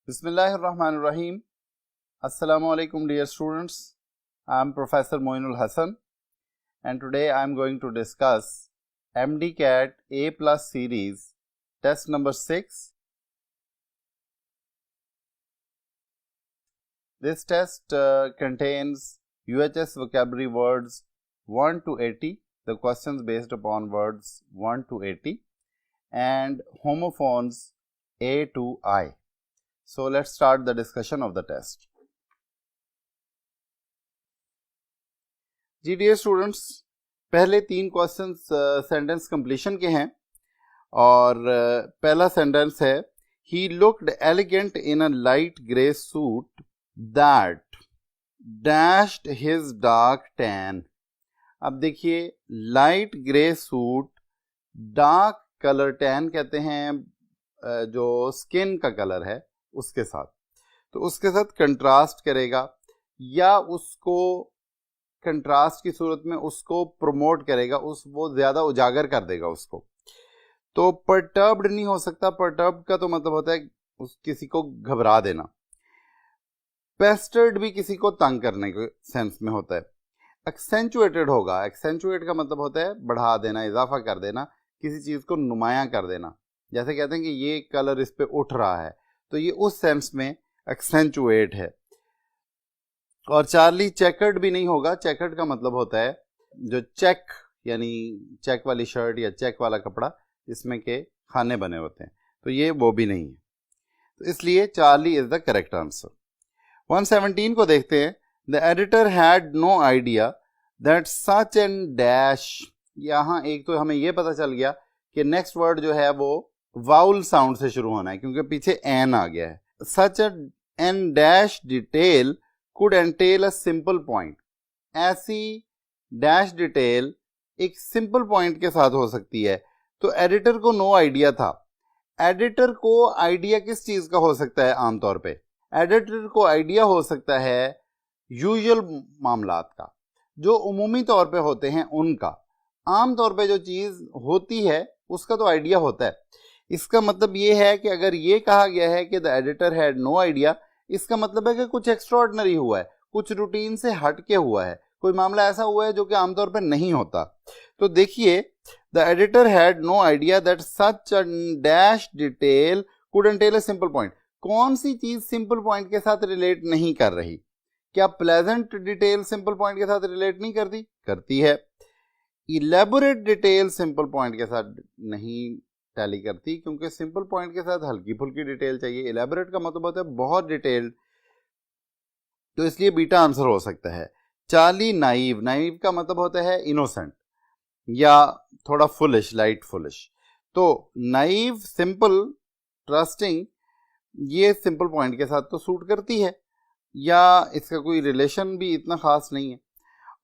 Bismillahirrahmanirrahim. Assalamu alaikum dear students. I am Professor Moinul Hassan and today I am going to discuss MDCAT A plus series test number 6. This test contains UHS vocabulary words 1 to 80, the questions based upon words 1 to 80 and homophones A to I. So let's start the discussion of the test. जी dear students, पहले 3 questions sentence completion के हैं और पहला sentence है he looked elegant in a light grey suit that dashed his dark tan. अब देखिए, light grey suit, dark colour tan कहते हैं जो स्किन का कलर है उसके साथ, तो उसके साथ कंट्रास्ट करेगा या उसको कंट्रास्ट की सूरत में उसको प्रमोट करेगा, वो ज्यादा उजागर कर देगा उसको। तो परटर्ब्ड नहीं हो सकता। परटर्ब्ड का तो मतलब होता है किसी को घबरा देना। पेस्टर्ड भी किसी को तंग करने के सेंस में होता है। एक्सेंचुएटेड होगा। एक्सेंचुएट का मतलब होता है बढ़ा देना, इजाफा कर देना, किसी चीज को नुमायां कर देना। जैसे कहते हैं कि ये कलर इस पे उठ रहा है, तो ये उस सेंस में एक्सेंचुएट है। और चार्ली चेकर्ड भी नहीं होगा। चेकर्ड का मतलब होता है जो चेक, यानी चेक वाली शर्ट या चेक वाला कपड़ा जिसमें के खाने बने होते हैं, तो ये वो भी नहीं है। तो इसलिए Charlie is the correct answer. 117 को देखते हैं। The editor had no idea that such and dash. यहाँ एक तो हमें ये पता चल गया कि नेक्स्ट वर्ड जो है वो वाउल साउंड से शुरू होना है क्योंकि पीछे एन आ गया है। सच and dash detail could entail a simple point। ऐसी डैश डिटेल एक सिंपल पॉइंट के साथ हो सकती है। तो एडिटर को नो आइडिया था। एडिटर को आइडिया किस चीज का हो सकता है? आमतौर पे एडिटर को आइडिया हो सकता है यूजुअल मामलात का, जो उमूमी तौर पे होते हैं उनका। आमतौर पे जो चीज होती है उसका तो आइडिया होता है। इसका मतलब ये है कि अगर ये कहा गया है कि the editor had no idea, इसका मतलब है कि कुछ एक्स्ट्राऑर्डिनरी हुआ है, कुछ रूटीन से हट के हुआ है, कोई मामला ऐसा हुआ है जो कि आमतौर पर नहीं होता। तो देखिए, the editor had no idea that such a dash detail could entail a simple point. कौन सी चीज सिंपल पॉइंट के साथ रिलेट नहीं कर रही? क्या प्लेजेंट डिटेल सिंपल पॉइंट के साथ रिलेट नहीं करती? करती है। इलेबोरेट डिटेल सिंपल पॉइंट के साथ नहीं टैली करती, क्योंकि सिंपल पॉइंट के साथ हल्की फुल्की डिटेल चाहिए। इलेबोरेट का मतलब होता है बहुत डिटेल्ड, तो इसलिए बीटा आंसर हो सकता है। Charlie naive. नाइव का मतलब होता है इनोसेंट या थोड़ा फुलिश, लाइट फुलिश। तो नाइव, सिंपल, ट्रस्टिंग, ये सिंपल पॉइंट के साथ तो सूट करती है, या इसका कोई रिलेशन भी इतना खास नहीं है।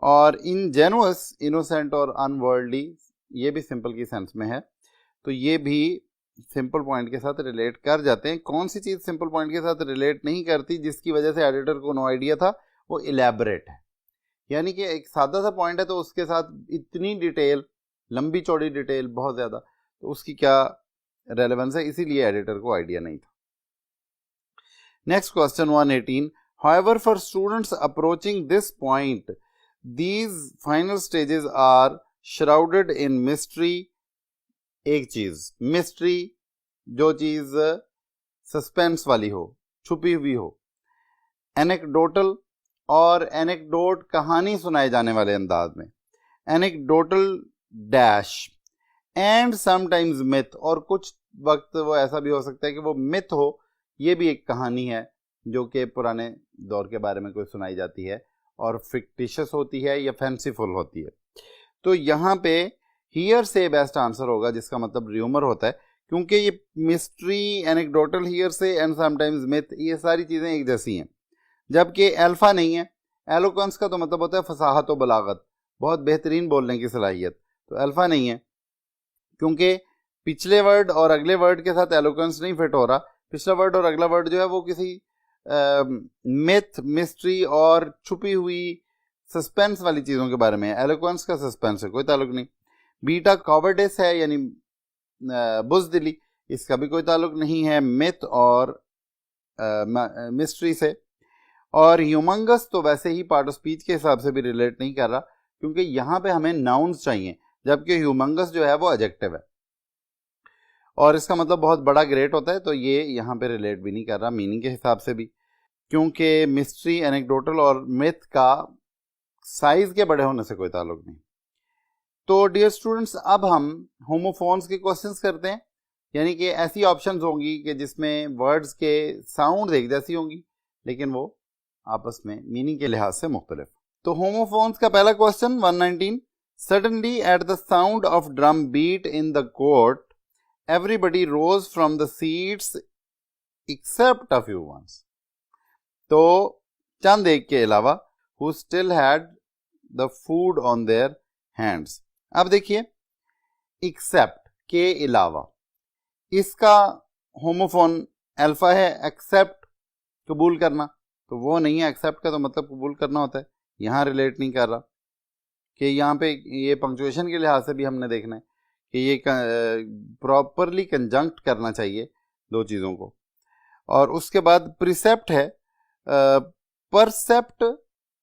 और इनजेनुअस, इनोसेंट और अनवर्ल्डली, ये भी सिंपल की सेंस में है, तो ये भी सिंपल पॉइंट के साथ रिलेट कर जाते हैं। कौन सी चीज सिंपल पॉइंट के साथ रिलेट नहीं करती जिसकी वजह से एडिटर को नो आइडिया था? वो इलेबोरेट है। यानी कि एक सादा सा पॉइंट है तो उसके साथ इतनी डिटेल, लंबी चौड़ी डिटेल बहुत ज्यादा, तो उसकी क्या रेलेवेंस है? इसीलिए एडिटर को आइडिया नहीं था। Next question 118। However for students approaching this point these final stages are shrouded in mystery। एक चीज मिस्ट्री, जो चीज सस्पेंस वाली हो, छुपी हुई हो। एनेक्डोटल, और एनेक्डोट कहानी सुनाए जाने वाले अंदाज में। Anecdotal dash and sometimes myth, और कुछ वक्त वो ऐसा भी हो सकता है कि वो मिथ हो। ये भी एक कहानी है जो कि पुराने दौर के बारे में कोई सुनाई जाती है और फिक्टिशियस होती है या फैंसीफुल होती है। तो यहाँ पे हियर से बेस्ट आंसर होगा, जिसका मतलब र्यूमर होता है, क्योंकि ये मिस्ट्री, एनेक्डोटल, हियर से एंड समटाइम्स मिथ, ये सारी चीजें एक जैसी हैं। जबकि अल्फा नहीं है। एलोक्वेंस का तो मतलब होता है फसाहत व बलागत, बहुत बेहतरीन बोलने की सलाहियत। तो अल्फा नहीं है क्योंकि पिछले वर्ड और अगले वर्ड के साथ एलोक्वेंस नहीं फिट हो रहा। पिछला वर्ड और अगला वर्ड जो है वो किसी मिथ, मिस्ट्री और छुपी हुई सस्पेंस वाली चीजों के बारे में है। एलोक्वेंस का सस्पेंस से कोई ताल्लुक नहीं। बीटा कॉवर्डिस है, यानी बुज़दिली, इसका भी कोई ताल्लुक नहीं है मिथ और मिस्ट्री से। और ह्यूमंगस तो वैसे ही पार्ट ऑफ स्पीच के हिसाब से भी रिलेट नहीं कर रहा, क्योंकि यहाँ पे हमें नाउन्स चाहिए, जबकि ह्यूमंगस जो है वो एडजेक्टिव है और इसका मतलब बहुत बड़ा ग्रेट होता है, तो ये यहाँ पे रिलेट भी नहीं कर रहा मीनिंग के हिसाब से भी, क्योंकि मिस्ट्री, एनेक्डोटल और मिथ का साइज के बड़े होने से कोई ताल्लुक नहीं। तो डियर स्टूडेंट्स, अब हम होमोफोन्स के क्वेश्चंस करते हैं, यानी कि ऐसी ऑप्शंस होंगी कि जिसमें वर्ड्स के साउंड एक जैसी होंगी लेकिन वो आपस में मीनिंग के लिहाज से मुख्तलिफ। तो होमोफोन्स का पहला question 119, suddenly at the sound of drum beat in the court everybody rose from the seats except a few ones. तो चंद एक के अलावा who still had the food on their hands. अब देखिए, एक्सेप्ट के अलावा, इसका होमोफोन अल्फा है, एक्सेप्ट कबूल करना, तो वो नहीं है। एक्सेप्ट का तो मतलब कबूल करना होता है, यहाँ रिलेट नहीं कर रहा। कि यहाँ पे ये पंक्चुएशन के लिहाज से भी हमने देखना है कि ये प्रॉपरली कंजंक्ट करना चाहिए दो चीज़ों को। और उसके बाद प्रिसेप्ट है, परसेप्ट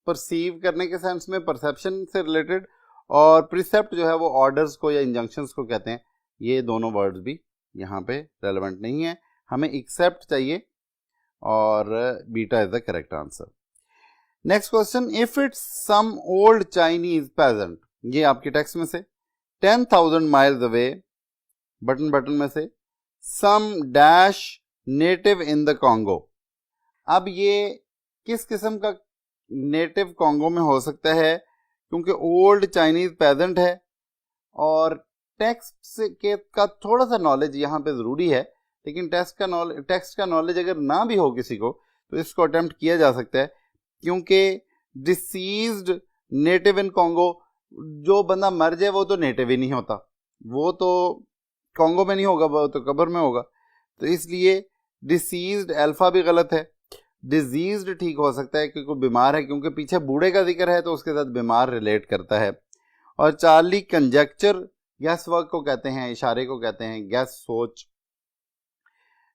परसीव करने के सेंस में, परसेप्शन से रिलेटेड, और प्रिसेप्ट जो है वो ऑर्डर्स को या इंजंक्शंस को कहते हैं। ये दोनों वर्ड्स भी यहाँ पे रेलेवेंट नहीं है, हमें एक्सेप्ट चाहिए और beta is the correct answer. Next question, if it's some old Chinese pageant, ये आपके टेक्स्ट में से, 10,000 माइल्स अवे, बटन बटन में से, some dash native in the Congo. अब ये किस किस्म का नेटिव कॉन्गो में हो सकता है, क्योंकि ओल्ड चाइनीज पेजेंट है और टेक्स्ट के का थोड़ा सा नॉलेज यहाँ पे ज़रूरी है, लेकिन टेक्स्ट का नॉलेज अगर ना भी हो किसी को तो इसको अटेम्प्ट किया जा सकता है, क्योंकि डिसीज्ड नेटिव इन कॉन्गो, जो बंदा मर जाए वो तो नेटिव ही नहीं होता, वो तो कॉन्गो में नहीं होगा, वो तो कब्र में होगा। तो इसलिए डिसीज्ड अल्फा भी गलत है, डिजीज्ड ठीक हो सकता है क्योंकि बीमार है, क्योंकि पीछे बूढ़े का जिक्र है तो उसके साथ बीमार रिलेट करता है। और चार्ली कंजेक्चर गैस वर्क को कहते हैं, इशारे को कहते हैं, गैस सोच,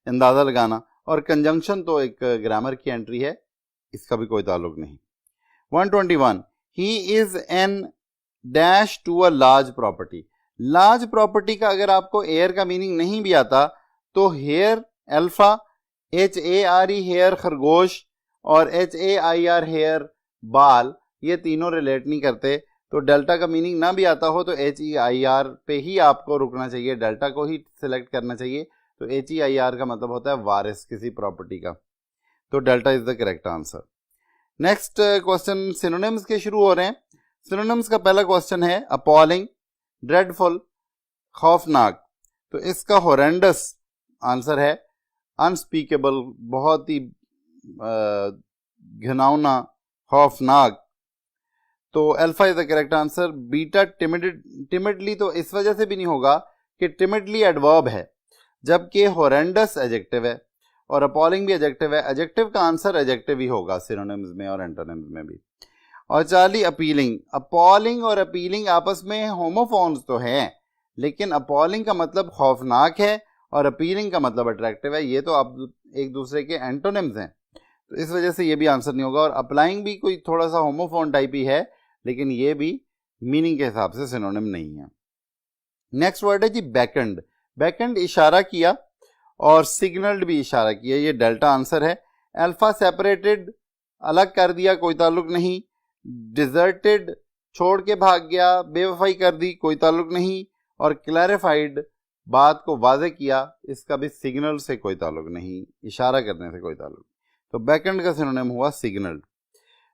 अंदाजा लगाना। और कंजंक्शन तो एक ग्रामर की एंट्री है, इसका भी कोई ताल्लुक नहीं। 121, he is an dash to a large property. Large property का अगर आपको एयर का मीनिंग नहीं भी आता तो हेयर अल्फा, HARE हेयर खरगोश, और HAIR हेयर बाल, ये तीनों रिलेट नहीं करते। तो डेल्टा का मीनिंग ना भी आता हो तो HEIR पे ही आपको रुकना चाहिए, डेल्टा को ही सिलेक्ट करना चाहिए। तो HEIR का मतलब होता है वारिस किसी प्रॉपर्टी का, तो delta is the correct answer. Next question synonyms के शुरू हो रहे हैं। सिनोनिम्स का पहला क्वेश्चन है अपॉलिंग, ड्रेडफुल, खौफनाक। तो इसका हॉरेंडस आंसर है अनस्पीकेबल, बहुत ही घिनौना, खौफनाक। तो alpha is the correct answer. Beta timidly तो इस वजह से भी नहीं होगा कि टिमिडली एडवर्ब है, जबकि हॉरेंडस एडजेक्टिव है और अपॉलिंग भी एडजेक्टिव है। एडजेक्टिव का आंसर एडजेक्टिव ही होगा सिनोनिम्स में और एंटोनिम्स में भी। और चार्ली अपीलिंग, अपॉलिंग और अपीलिंग आपस में होमोफोन्स तो हैं, लेकिन अपॉलिंग का मतलब खौफनाक है और अपीलिंग का मतलब अट्रैक्टिव है। ये तो आप एक दूसरे के एंटोनिम्स हैं, तो इस वजह से ये भी आंसर नहीं होगा। और अप्लाइंग भी कोई थोड़ा सा होमोफोन टाइप ही है, लेकिन ये भी मीनिंग के हिसाब से सिनोनिम नहीं है। नेक्स्ट वर्ड है जी बैकेंड। बैकेंड इशारा किया और सिग्नल्ड भी इशारा किया, ये डेल्टा आंसर है। अल्फा सेपरेटेड, अलग कर दिया, कोई ताल्लुक नहीं। डिजर्टेड, छोड़ के भाग गया, बेवफाई कर दी, कोई ताल्लुक नहीं। और क्लैरिफाइड, बात को वाज़ेह किया, इसका भी सिग्नल से कोई ताल्लुक नहीं, इशारा करने से कोई ताल्लुक। तो बैकेंड का सिनोनिम हुआ सिग्नल्ड।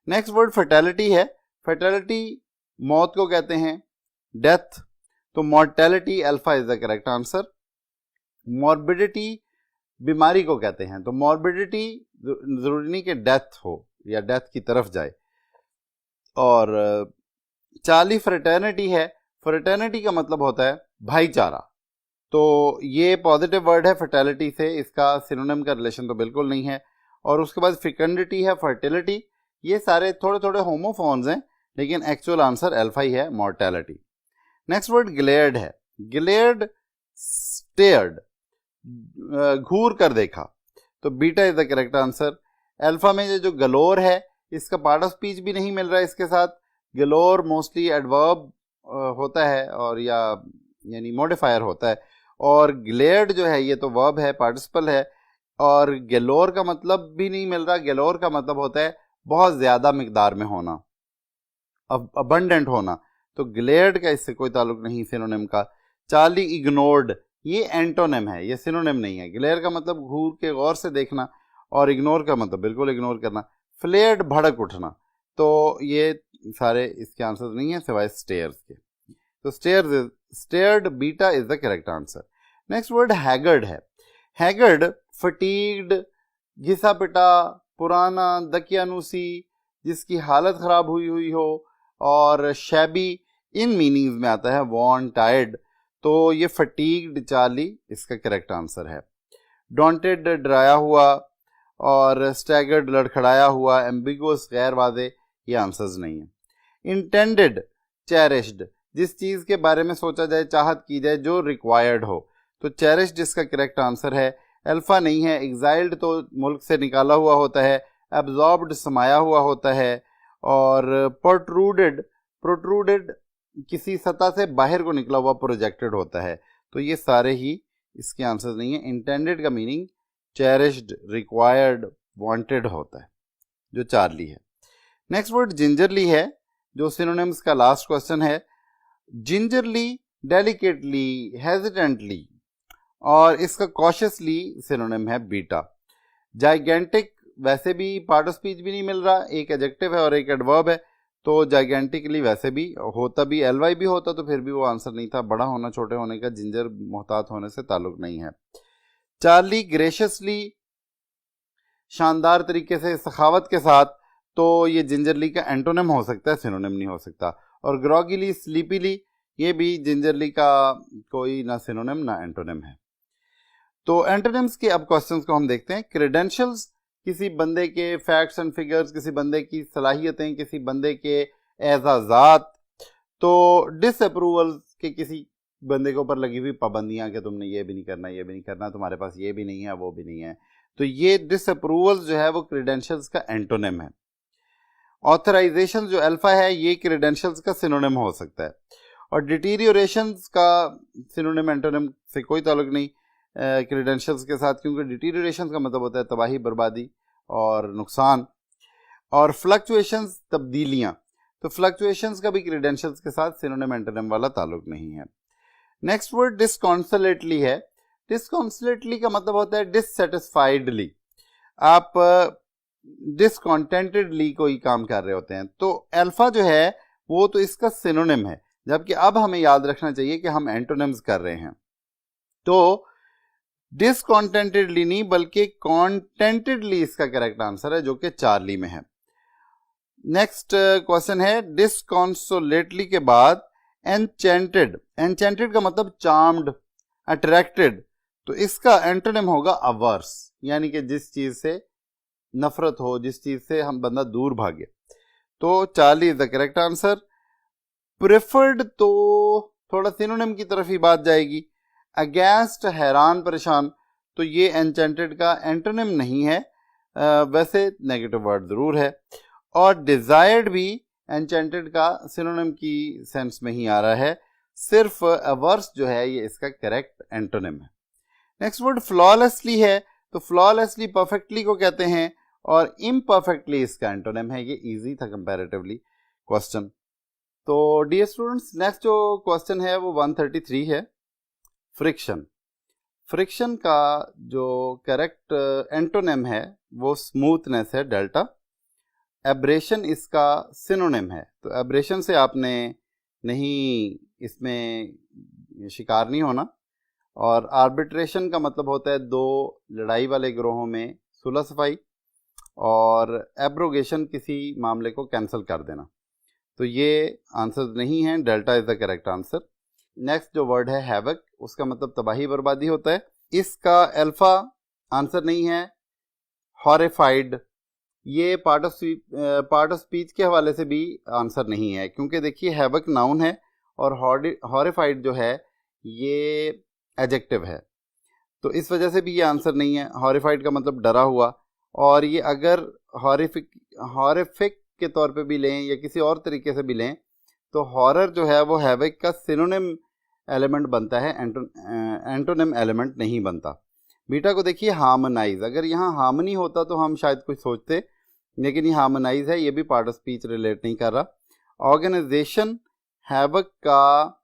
नेक्स्ट वर्ड फर्टेलिटी है। फर्टेलिटी मौत को कहते हैं, डेथ, तो mortality alpha is the correct answer. Morbidity बीमारी को कहते हैं, तो मॉर्बिडिटी जरूरी नहीं कि डेथ हो या डेथ की तरफ जाए। और चार्ली फ्रेटर्निटी है। फ्रेटर्निटी का मतलब होता है भाईचारा, तो ये पॉजिटिव वर्ड है फर्टेलिटी से, इसका सिनोनिम का रिलेशन तो बिल्कुल नहीं है। और उसके बाद फिकंडिटी है, फर्टिलिटी, ये सारे थोड़े थोड़े होमोफोन्स हैं, लेकिन एक्चुअल आंसर अल्फा ही है, मॉर्टेलिटी। नेक्स्ट वर्ड ग्लेयर्ड है। ग्लेयर्ड, स्टेयर्ड, घूर कर देखा, तो beta is the correct answer. Alpha में ये जो गलोर है इसका पार्ट ऑफ स्पीच भी नहीं मिल रहा है इसके साथ। गलोर मोस्टली एडवर्ब होता है और यानी मॉडिफायर होता है, और ग्लेयर्ड जो है ये तो वर्ब है, पार्टिसिपल है, और गलोर का मतलब भी नहीं मिल रहा। गलोर का मतलब होता है बहुत ज्यादा मिकदार में होना, अबंडेंट होना, तो ग्लेयर्ड का इससे कोई ताल्लुक नहीं सिनोनिम का। चार्ली इग्नोर्ड ये एंटोनिम है, ये सिनोनिम नहीं है। ग्लेयर का मतलब घूर के गौर से देखना, और इग्नोर का मतलब बिल्कुल इग्नोर करना। फ्लेयर्ड भड़क उठना, तो ये सारे इसके आंसर नहीं है सिवाय स्टेयर्स के। तो stared beta is the correct answer. Next word haggard है। हैगर्ड फटीग्ड, घिसा पिटा, पुराना, दकियानुसी, जिसकी हालत खराब हुई हो, और शैबी इन मीनिंग्स में आता है, वॉर्न, टायर्ड, तो ये फटीग्ड चार्ली इसका करेक्ट आंसर है। डॉन्टेड डराया हुआ, और स्टैगर्ड लड़खड़ाया हुआ, एम्बिगुअस गैर वाज़े, ये आंसर्स नहीं है। इंटेंडेड चेरिश्ड, जिस चीज़ के बारे में सोचा जाए, चाहत की जाए, जो रिक्वायर्ड हो, तो चेरिश्ड इसका करेक्ट आंसर है। अल्फा नहीं है। एग्जाइल्ड तो मुल्क से निकाला हुआ होता है, एब्जॉर्ब्ड समाया हुआ होता है, और प्रोट्रूडेड किसी सतह से बाहर को निकला हुआ, प्रोजेक्टेड होता है। तो ये सारे ही इसके आंसर नहीं है। इंटेंडेड का मीनिंग चेरिश्ड, रिक्वायर्ड, वांटेड होता है, जो चार्ली है। नेक्स्ट वर्ड जिंजरली है, जो सिनोनिम्स का लास्ट क्वेश्चन है। जिंजरली, डेलिकेटली, हेजिटेंटली, और इसका कॉशियसली सिनोनिम है बीटा। जाइगेंटिक वैसे भी पार्ट ऑफ स्पीच भी नहीं मिल रहा, एक एडजेक्टिव है और एक एडवर्ब है, तो जाइगेंटिकली वैसे भी होता भी एलवाई भी होता तो फिर भी वो आंसर नहीं था। बड़ा होना छोटे होने का, जिंजर मोहतात होने से ताल्लुक नहीं है। चार्ली ग्रेशियसली, शानदार तरीके से, सखावत के साथ, तो ये जिंजरली का एंटोनिम हो सकता है, सिनोनिम नहीं हो सकता। और ग्रॉगीली, स्लीपीली, ये भी जिंजरली का कोई ना सिनोनिम ना एंटोनिम है। तो एंटोनिम्स के अब क्वेश्चंस को हम देखते हैं। क्रेडेंशियल्स, किसी बंदे के फैक्ट्स एंड फिगर्स, किसी बंदे की सलाहियतें, किसी बंदे के एजाजात। तो डिसअप्रूवल के किसी बंदे के ऊपर लगी हुई पाबंदियां कि तुमने ये भी नहीं करना, ये भी नहीं करना, तुम्हारे पास ये भी नहीं है, वो भी नहीं है, तो ये डिसअप्रूवल जो है वो क्रेडेंशियल्स का एंटोनिम है। ऑथराइजेशन जो अल्फा है ये क्रेडेंशियल्स का सिनोनिम हो सकता है। और डिटीरियोरेशंस का सिनोनिम एंटोनिम से कोई ताल्लुक नहीं क्रेडेंशियल्स के साथ, क्योंकि डिटीरियोरेशन का मतलब होता है तबाही, बर्बादी और नुकसान। और फ्लक्चुएशंस, तब्दीलियां, तो फ्लक्चुएशंस का भी क्रेडेंशियल्स के साथ सिनोनिम एंटोनिम वाला ताल्लुक नहीं है। नेक्स्ट वर्ड डिसकॉन्सोलेटली है। डिसकॉन्सोलेटली का मतलब होता है डिससेटिस्फाइडली, आप डिसकॉन्टेंटेडली कोई काम कर रहे होते हैं, तो अल्फा जो है वो तो इसका सिनोनिम है। जबकि अब हमें याद रखना चाहिए कि हम एंटोनिम्स कर रहे हैं, तो डिसकॉन्टेंटेडली नहीं बल्कि कॉन्टेंटेडली इसका करेक्ट आंसर है, जो कि चार्ली में है। नेक्स्ट क्वेश्चन है डिसकॉन्सोलेटली के बाद एनचेंटेड। एनचेंटेड का मतलब चार्म्ड, अट्रैक्टेड, तो इसका एंटोनिम होगा अवर्स, यानी कि जिस चीज से नफरत हो, जिस चीज से हम बंदा दूर भागे। तो Charlie is the correct answer. Preferred तो थोड़ा सिनोनिम की तरफ ही बात जाएगी। अगेंस्ट, हैरान, परेशान, तो ये एनचेंटेड का एंटोनिम नहीं है, वैसे नेगेटिव वर्ड जरूर है। और डिजायर्ड भी एनचेंटेड का सिनोनिम की सेंस में ही आ रहा है, सिर्फ अवर्स जो है ये इसका करेक्ट एंटोनिम है। नेक्स्ट वर्ड फ्लॉलेसली है, तो फ्लॉलेसली परफेक्टली को कहते हैं, और इम्परफेक्टली इसका एंटोनिम है। ये इजी था कंपैरेटिवली क्वेश्चन। तो डियर स्टूडेंट्स, नेक्स्ट जो क्वेश्चन है वो 133 है। फ्रिक्शन। फ्रिक्शन का जो करेक्ट एंटोनिम है वो स्मूथनेस है, डेल्टा। एब्रेशन इसका सिनोनिम है, तो एब्रेशन से आपने नहीं, इसमें शिकार नहीं होना। और आर्बिट्रेशन का मतलब होता है दो लड़ाई वाले ग्रोहों में सुलह सफाई, और एब्रोगेशन किसी मामले को कैंसिल कर देना, तो ये आंसर नहीं है, delta is the correct answer. Next जो वर्ड है हैवक, उसका मतलब तबाही बर्बादी होता है, इसका अल्फा आंसर नहीं है। हॉरिफाइड, ये पार्ट ऑफ स्पीच के हवाले से भी आंसर नहीं है, क्योंकि देखिए हैवक नाउन है और हॉरिफाइड जो है ये एडजेक्टिव है, तो इस वजह से भी ये आंसर नहीं है। हॉरिफाइड का मतलब डरा हुआ, और ये अगर हॉरिफिक के तौर पे भी लें या किसी और तरीके से भी लें तो हॉरर जो है वो हैविक का सिनोनिम एलिमेंट बनता है, एंटोनिम एलिमेंट नहीं बनता। बीटा को देखिए हार्मोनाइज, अगर यहाँ हार्मनी होता तो हम शायद कुछ सोचते, लेकिन ये हार्मोनाइज है, ये भी पार्ट ऑफ स्पीच रिलेट नहीं कर रहा। ऑर्गेनाइजेशन हैवक का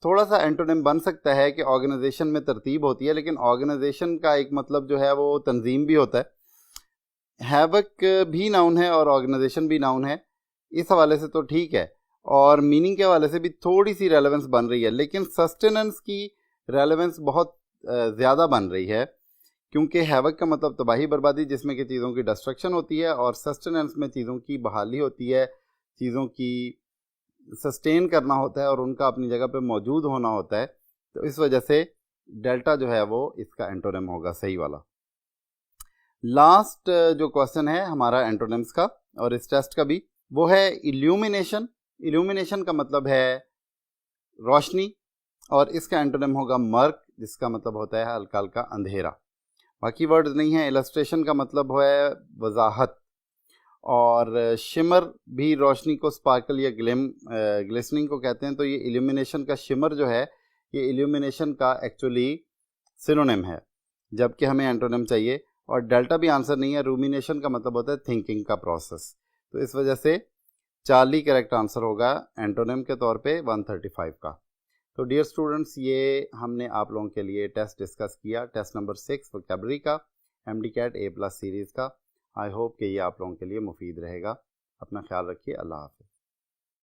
थोड़ा सा एंटोनिम बन सकता है कि ऑर्गेनाइजेशन में तरतीब होती है, लेकिन ऑर्गेनाइजेशन का एक मतलब जो है वो तंजीम भी होता है। हैवक भी नाउन है और ऑर्गेनाइजेशन भी नाउन है, इस हवाले से तो ठीक है, और मीनिंग के हवाले से भी थोड़ी सी रेलेवेंस बन रही है, लेकिन सस्टेनेंस की रेलेवेंस बहुत ज़्यादा बन रही है, क्योंकि हैवक का मतलब तबाही बर्बादी जिसमें कि चीज़ों की डिस्ट्रक्शन होती है, और सस्टेनेंस में चीज़ों की बहाली होती है, चीज़ों की सस्टेन करना होता है और उनका अपनी जगह पे मौजूद होना होता है। तो इस वजह से डेल्टा जो है वो इसका एंटोनिम होगा, सही वाला। लास्ट जो क्वेश्चन है हमारा एंटोनिम्स का और इस टेस्ट का भी, वो है इल्यूमिनेशन। इल्यूमिनेशन का मतलब है रोशनी, और इसका एंटोनिम होगा मर्क, जिसका मतलब होता है हल्का हल्का अंधेरा। बाकी वर्ड्स नहीं है। इलस्ट्रेशन का मतलब है वजाहत, और शिमर भी रोशनी को स्पार्कल या ग्लिसनिंग को कहते हैं। तो ये इल्यूमिनेशन का शिमर जो है ये इल्यूमिनेशन का एक्चुअली सिनोनिम है, जबकि हमें एंटोनिम चाहिए। और डेल्टा भी आंसर नहीं है। रूमिनेशन का मतलब होता है थिंकिंग का प्रोसेस। तो इस वजह से चार्ली करेक्ट आंसर होगा एंटोनिम के तौर पे 135 का। तो डियर स्टूडेंट्स, ये हमने आप लोगों के लिए टेस्ट डिस्कस किया, टेस्ट नंबर 6 वोकैबुलरी का, MDCAT A+ सीरीज़ का। आई होप कि ये आप लोगों के लिए मुफीद रहेगा। अपना ख्याल रखिए। अल्लाह हाफ़िज़।